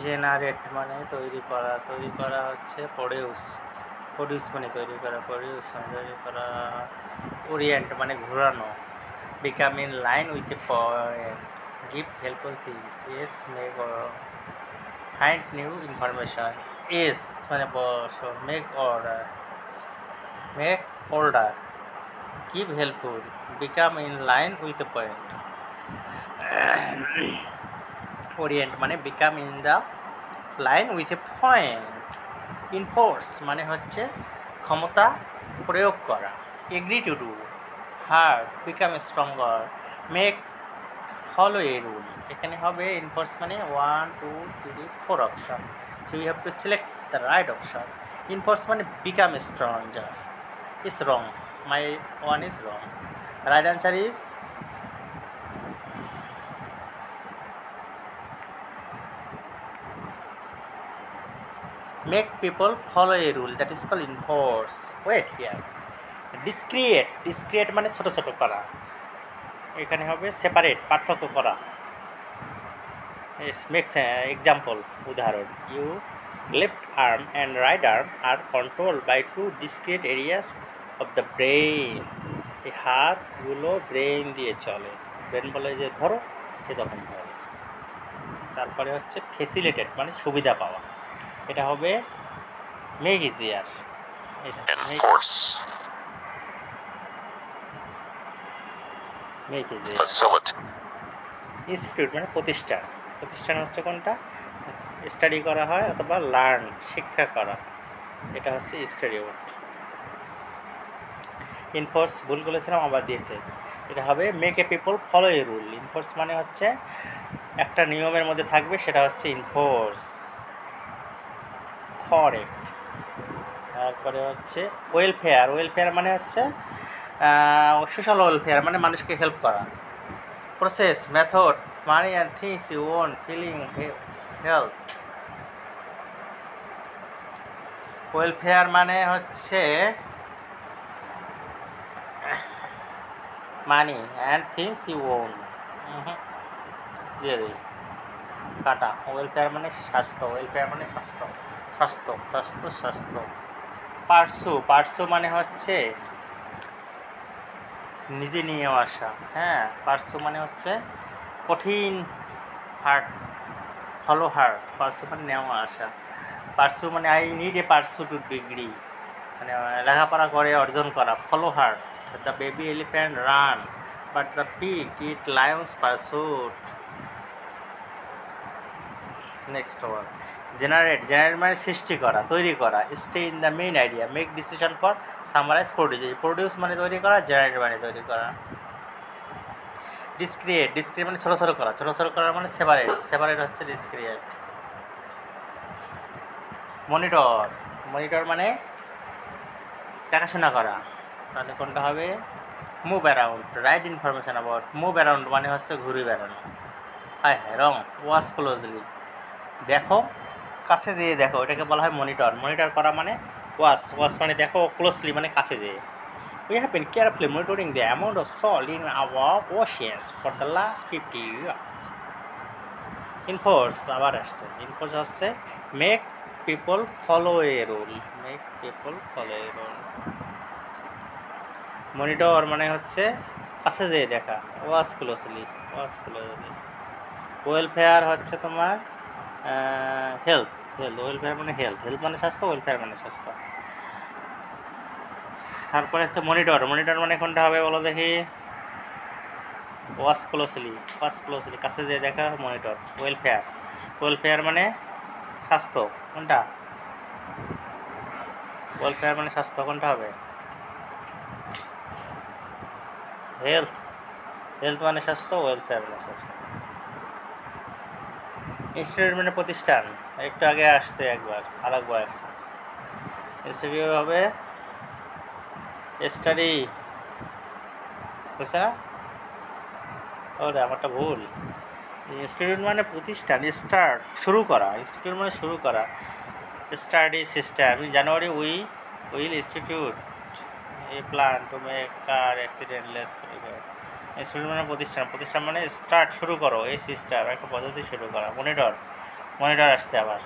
Generate মানে তৈরি করা হচ্ছে প্রডিউস মানে তৈরি করা, প্রডিউস মানে তৈরি করা। ওরিয়েন্ট মানে ঘোরানো। Become in line with a point, give helpful things. এস মেক ফাইন্ড নিউ ইনফরমেশন। এস মানে বসো, make order, give helpful, become in line with a point. Orient মানে become in the line with a point. Enforce মানে হচ্ছে ক্ষমতা প্রয়োগ করা। Agree to do, hard, become stronger, make, follow a rule. এখানে হবে ইনফোর্স মানে 1 2 3 4 option, so you have to select the right option. Enforce মানে become stronger is wrong, my one is wrong. Right answer is make people follow a rule, that is called enforce. Wait here. Discrete মানে ছোট ছোট করা, এখানে হবে separate পার্থক্য করা। মেক্স এক্সাম্পল উদাহরণ, you left arm and right arm are control by two discrete areas of the brain. এই হাতগুলো ব্রেইন দিয়ে চলে, ব্রেন বলে যে ধরো, সে তখন ধরে। তারপরে হচ্ছে ফেসিলিটেট মানে সুবিধা পাওয়া, এটা হবে মেক ইজিয়ার। এটা মেক ইজিয়ার। ইনস্টিটিউট মানে প্রতিষ্ঠান, প্রতিষ্ঠান হচ্ছে কোনটা স্টাডি করা হয় অথবা লার্ন শিক্ষা করা, এটা হচ্ছে ইনস্টিটিউট। ইনফোর্স ভুল করেছিলাম, আবার দিয়েছে, এটা হবে make a people follow a rule. Enforce মানে হচ্ছে একটা নিয়মের মধ্যে থাকবে, সেটা হচ্ছে ইনফোর্স, কারেক্ট। তারপরে হচ্ছে ওয়েলফেয়ার মানে হচ্ছে সোশ্যাল ওয়েলফেয়ার মানে মানুষকে হেল্প করা। Process, method, money and things you own, feeling, health. Welfare মানে হচ্ছে money and things you own, দিয়ে দিই কাটা। ওয়েলফেয়ার মানে স্বাস্থ্য, ওয়েলফেয়ার মানে স্বাস্থ্য। পার্সু মানে হচ্ছে নিজে নিয়ে আসা। হ্যাঁ, পার্সু মানে হচ্ছে কঠিন, হার্ড, ফলো হার্ড। পার্সু মানে নেওয়া আসা। পার্সু মানে I need a pursue to degree, মানে লেখাপড়া করে অর্জন করা। Follow hard, the baby elephant run but the pig eat lions pursuit. Next one generate মানে সৃষ্টি করা, তৈরি করা। Stay in the main idea, make decision for, summarise, produce মানে তৈরি করা, জেনারেট মানে তৈরি করা। ডিসক্রিয়েট মানে ছোটো ছোটো করা মানে সেপারেট হচ্ছে ডিসক্রিয়েট। মনিটর মানে দেখাশোনা করা, তাহলে কোনটা হবে move around, right information about. Move around মানে হচ্ছে ঘুরে বেড়ানো। হ্যাঁ, রং। ওয়াচ ক্লোজলি, দেখো, কাছে যেয়ে দেখো, এটাকে বলা হয় মনিটর করা মানে ওয়াচ মানে দেখো, ক্লোজলি মানে কাছে যেয়ে। We have been carefully monitoring the amount of salt in our oceans for the last 50 years. Enforce আবার আসছে, enforce হচ্ছে make people follow a rule, monitor মানে হচ্ছে কাছে যেয়ে দেখা, ওয়াচ ক্লোজলি। ওয়েলফেয়ার হচ্ছে তোমার হেলথ, ওয়েলফেয়ার মানে হেলথ মানে স্বাস্থ্য, ওয়েলফেয়ার মানে স্বাস্থ্য। তারপরে হচ্ছে মনিটর মানে কোনটা হবে বলো দেখি? ওয়াচ ক্লোজলি, কাছে যেয়ে দেখা মনিটর। ওয়েলফেয়ার মানে স্বাস্থ্য, কোনটা? ওয়েলফেয়ার মানে স্বাস্থ্য, কোনটা হবে? হেলথ মানে স্বাস্থ্য, ওয়েলফেয়ার মানে স্বাস্থ্য। ইনস্টিটিউট মানে প্রতিষ্ঠান, একটু আগে আসছে একবার, আরেকবার আসছে। ইনস্টিটিউট হবে স্টাডি, বুঝছে না? ওরে আমারটা ভুল। ইনস্টিটিউট মানে প্রতিষ্ঠান, স্টার্ট শুরু করা, ইনস্টিটিউট মানে শুরু করা। Study system, in January will institute a plan to make car accidentless. Institute মানে প্রতিষ্ঠান মানে স্টার্ট শুরু করো, এই সিস্টেম একটা পদ্ধতি শুরু করা। মনিটর আসছে আবার।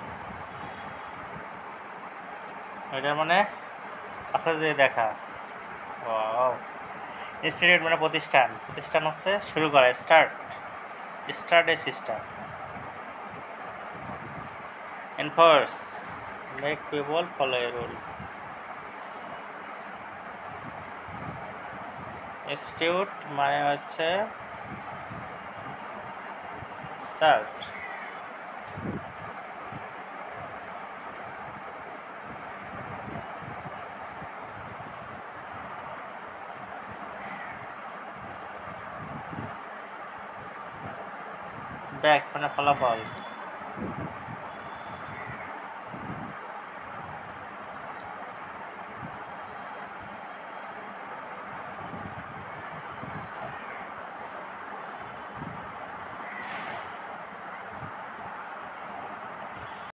মনিটর মানে কাছে যে দেখা। ওয়াও। ইনস্টিটিউট মানে প্রতিষ্ঠান, প্রতিষ্ঠান হচ্ছে শুরু করা, start a system. Enforce, make people follow a rule. Institute মানে হচ্ছে স্টার্ট। ব্যাক মানে ফলাফল।